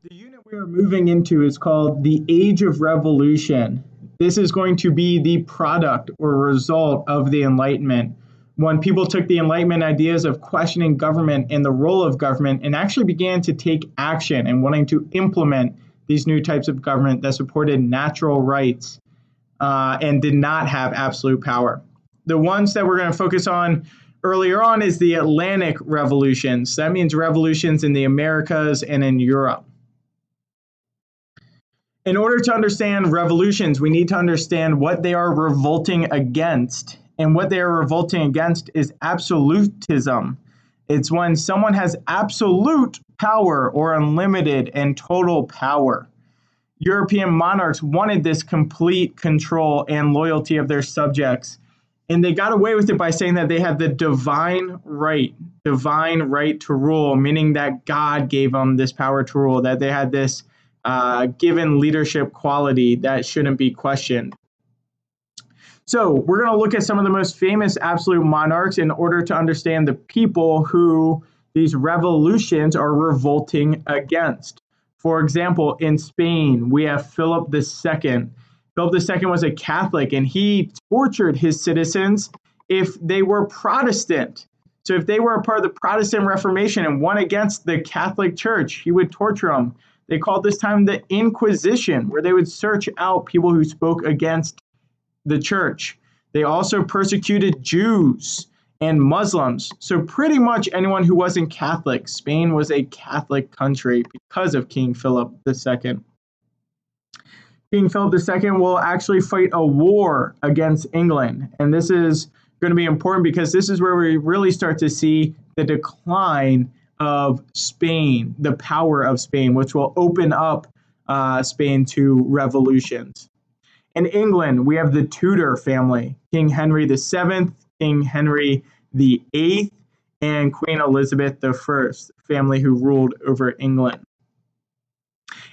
The unit we are moving into is called the Age of Revolution. This is going to be the product or result of the Enlightenment, when people took the Enlightenment ideas of questioning government and the role of government and actually began to take action and wanting to implement these new types of government that supported natural rights and did not have absolute power. The ones that we're going to focus on earlier on is the Atlantic revolutions. That means revolutions in the Americas and in Europe. In order to understand revolutions, we need to understand what they are revolting against. And what they are revolting against is absolutism. It's when someone has absolute power or unlimited and total power. European monarchs wanted this complete control and loyalty of their subjects. And they got away with it by saying that they had the divine right to rule, meaning that God gave them this power to rule, that they had this given leadership quality that shouldn't be questioned. So we're going to look at some of the most famous absolute monarchs in order to understand the people who these revolutions are revolting against. For example, in Spain, we have Philip II. Philip II was a Catholic, and he tortured his citizens if they were Protestant. So if they were a part of the Protestant Reformation and went against the Catholic Church, he would torture them. They called this time the Inquisition, where they would search out people who spoke against the church. They also persecuted Jews and Muslims. So pretty much anyone who wasn't Catholic. Spain was a Catholic country because of King Philip II. King Philip II will actually fight a war against England. And this is going to be important because this is where we really start to see the decline of Spain, the power of Spain, which will open up Spain to revolutions. In England, we have the Tudor family, King Henry VII, King Henry VIII, and Queen Elizabeth I, family who ruled over England.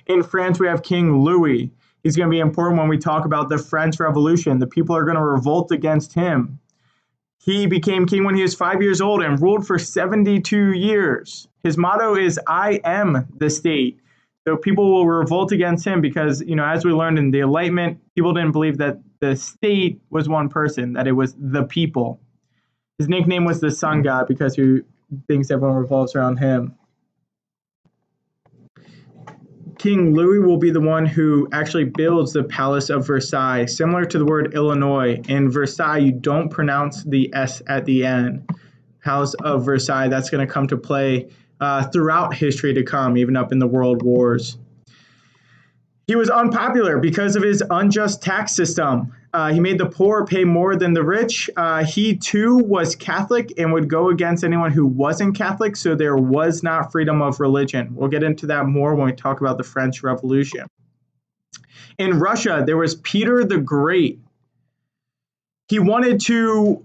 In France, we have King Louis. He's going to be important when we talk about the French Revolution. The people are going to revolt against him. He became king when he was 5 years old and ruled for 72 years. His motto is, "I am the state." So people will revolt against him because, as we learned in the Enlightenment, people didn't believe that the state was one person, that it was the people. His nickname was the Sun God because he thinks everyone revolves around him. King Louis will be the one who actually builds the Palace of Versailles, similar to the word Illinois. In Versailles, you don't pronounce the S at the end. Palace of Versailles, that's going to come to play throughout history to come, even up in the world wars. He was unpopular because of his unjust tax system. He made the poor pay more than the rich. He too was Catholic and would go against anyone who wasn't Catholic, so there was not freedom of religion. We'll get into that more when we talk about the French Revolution. In Russia, there was Peter the Great. He wanted to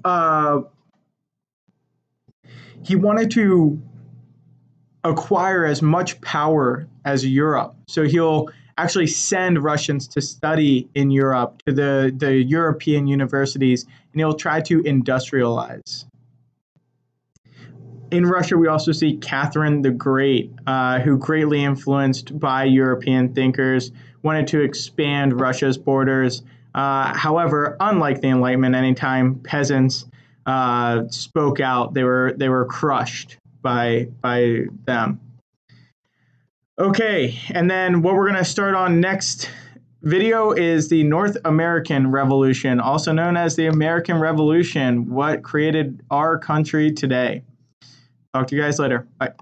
acquire as much power as Europe. So he'll actually send Russians to study in Europe, to the European universities, and he'll try to industrialize. In Russia, we also see Catherine the Great, who, greatly influenced by European thinkers, wanted to expand Russia's borders. However, unlike the Enlightenment, anytime peasants spoke out, they were crushed by them. Okay, and then what we're going to start on next video is the North American Revolution, also known as the American Revolution, what created our country today. Talk to you guys later. Bye.